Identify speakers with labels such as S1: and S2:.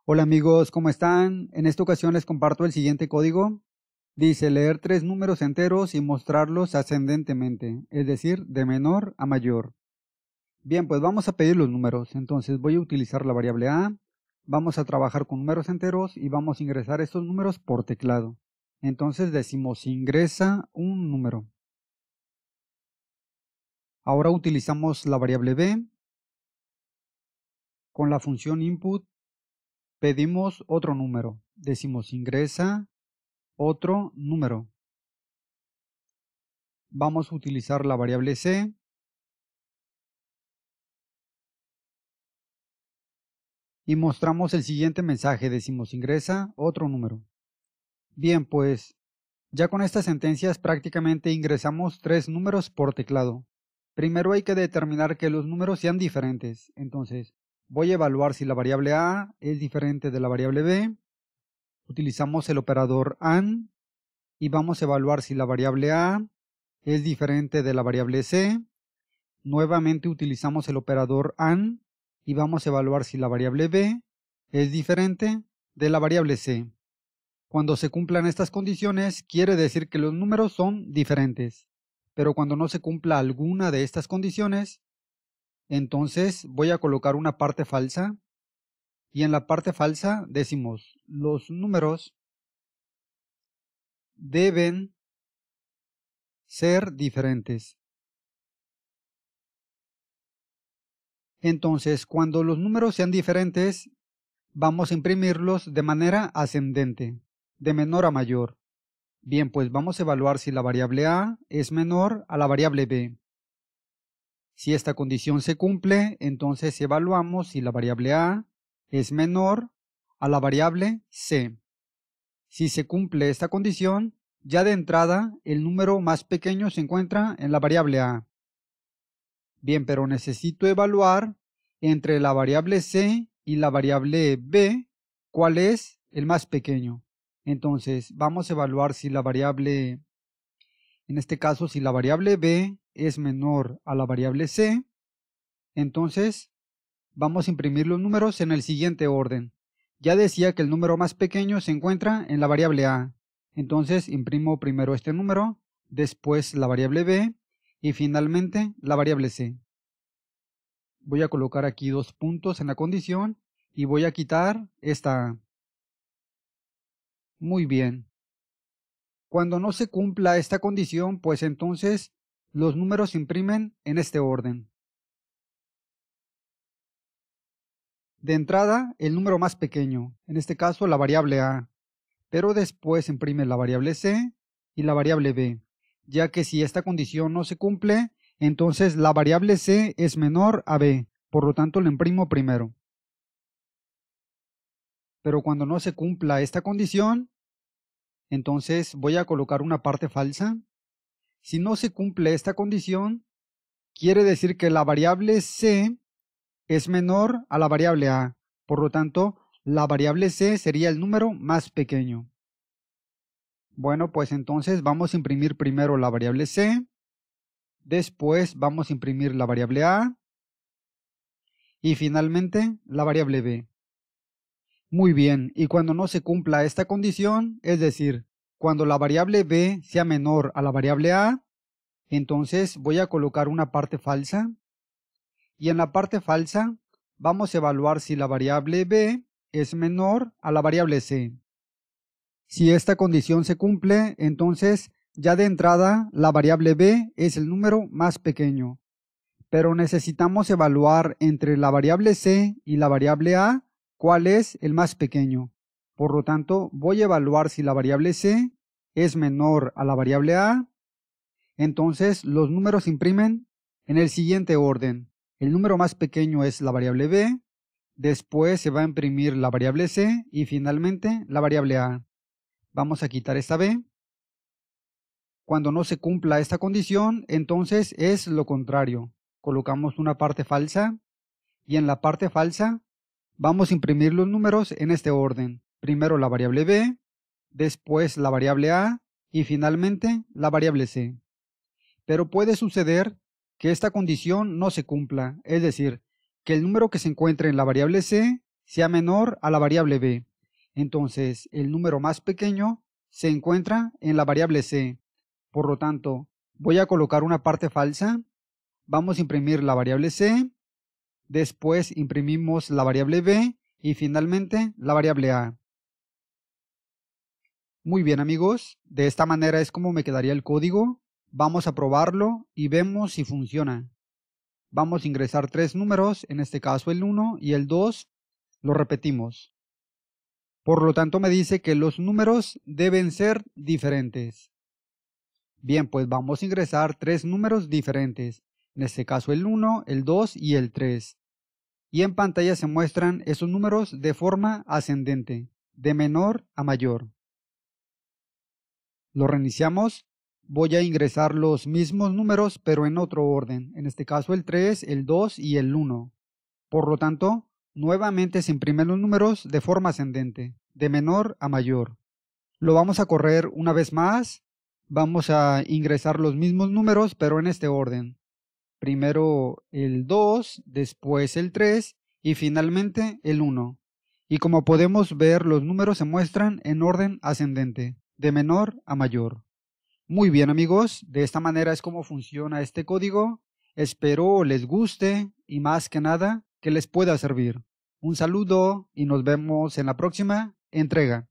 S1: Hola amigos, ¿cómo están? En esta ocasión les comparto el siguiente código. Dice leer tres números enteros y mostrarlos ascendentemente, es decir, de menor a mayor. Bien, pues vamos a pedir los números. Entonces voy a utilizar la variable a, vamos a trabajar con números enteros y vamos a ingresar estos números por teclado. Entonces decimos ingresa un número. Ahora utilizamos la variable b. Con la función input pedimos otro número. Decimos ingresa otro número. Vamos a utilizar la variable c y mostramos el siguiente mensaje. Decimos ingresa otro número. Bien, pues ya con estas sentencias prácticamente ingresamos tres números por teclado. Primero hay que determinar que los números sean diferentes. Entonces voy a evaluar si la variable a es diferente de la variable b. Utilizamos el operador AND y vamos a evaluar si la variable a es diferente de la variable c. Nuevamente utilizamos el operador AND y vamos a evaluar si la variable b es diferente de la variable c. Cuando se cumplan estas condiciones, quiere decir que los números son diferentes. Pero cuando no se cumpla alguna de estas condiciones, entonces voy a colocar una parte falsa. Y en la parte falsa decimos, los números deben ser diferentes. Entonces, cuando los números sean diferentes, vamos a imprimirlos de manera ascendente, de menor a mayor. Bien, pues vamos a evaluar si la variable a es menor a la variable b. Si esta condición se cumple, entonces evaluamos si la variable a es menor a la variable c. Si se cumple esta condición, ya de entrada el número más pequeño se encuentra en la variable a. Bien, pero necesito evaluar entre la variable c y la variable b cuál es el más pequeño. Entonces vamos a evaluar si la variable, en este caso si la variable b es menor a la variable c, entonces vamos a imprimir los números en el siguiente orden. Ya decía que el número más pequeño se encuentra en la variable a. Entonces imprimo primero este número, después la variable b y finalmente la variable c. Voy a colocar aquí dos puntos en la condición y voy a quitar esta a. Muy bien. Cuando no se cumpla esta condición, pues entonces los números se imprimen en este orden. De entrada, el número más pequeño, en este caso la variable a, pero después imprime la variable c y la variable b, ya que si esta condición no se cumple, entonces la variable c es menor a b, por lo tanto la imprimo primero. Pero cuando no se cumpla esta condición, entonces voy a colocar una parte falsa. Si no se cumple esta condición, quiere decir que la variable c es menor a la variable a. Por lo tanto, la variable c sería el número más pequeño. Bueno, pues entonces vamos a imprimir primero la variable c, después vamos a imprimir la variable a y finalmente la variable b. Muy bien, y cuando no se cumpla esta condición, es decir, cuando la variable b sea menor a la variable a, entonces voy a colocar una parte falsa y en la parte falsa vamos a evaluar si la variable b es menor a la variable c. Si esta condición se cumple, entonces ya de entrada la variable b es el número más pequeño. Pero necesitamos evaluar entre la variable c y la variable a cuál es el más pequeño. Por lo tanto, voy a evaluar si la variable c es menor a la variable a. Entonces los números se imprimen en el siguiente orden. El número más pequeño es la variable b, después se va a imprimir la variable c y finalmente la variable a. Vamos a quitar esta b. Cuando no se cumpla esta condición, entonces es lo contrario. Colocamos una parte falsa y en la parte falsa vamos a imprimir los números en este orden. Primero la variable b, después la variable a y finalmente la variable c. Pero puede suceder que esta condición no se cumpla, es decir, que el número que se encuentre en la variable c sea menor a la variable b. Entonces, el número más pequeño se encuentra en la variable c. Por lo tanto, voy a colocar una parte falsa. Vamos a imprimir la variable c, después imprimimos la variable b y finalmente la variable a. Muy bien amigos, de esta manera es como me quedaría el código. Vamos a probarlo y vemos si funciona. Vamos a ingresar 3 números, en este caso el 1 y el 2, lo repetimos. Por lo tanto me dice que los números deben ser diferentes. Bien, pues vamos a ingresar 3 números diferentes, en este caso el 1, el 2 y el 3. Y en pantalla se muestran esos números de forma ascendente, de menor a mayor. Lo reiniciamos. Voy a ingresar los mismos números pero en otro orden, en este caso el 3, el 2 y el 1. Por lo tanto, nuevamente se imprimen los números de forma ascendente, de menor a mayor. Lo vamos a correr una vez más. Vamos a ingresar los mismos números pero en este orden. Primero el 2, después el 3 y finalmente el 1. Y como podemos ver, los números se muestran en orden ascendente, de menor a mayor. Muy bien amigos, de esta manera es como funciona este código. Espero les guste y más que nada que les pueda servir. Un saludo y nos vemos en la próxima entrega.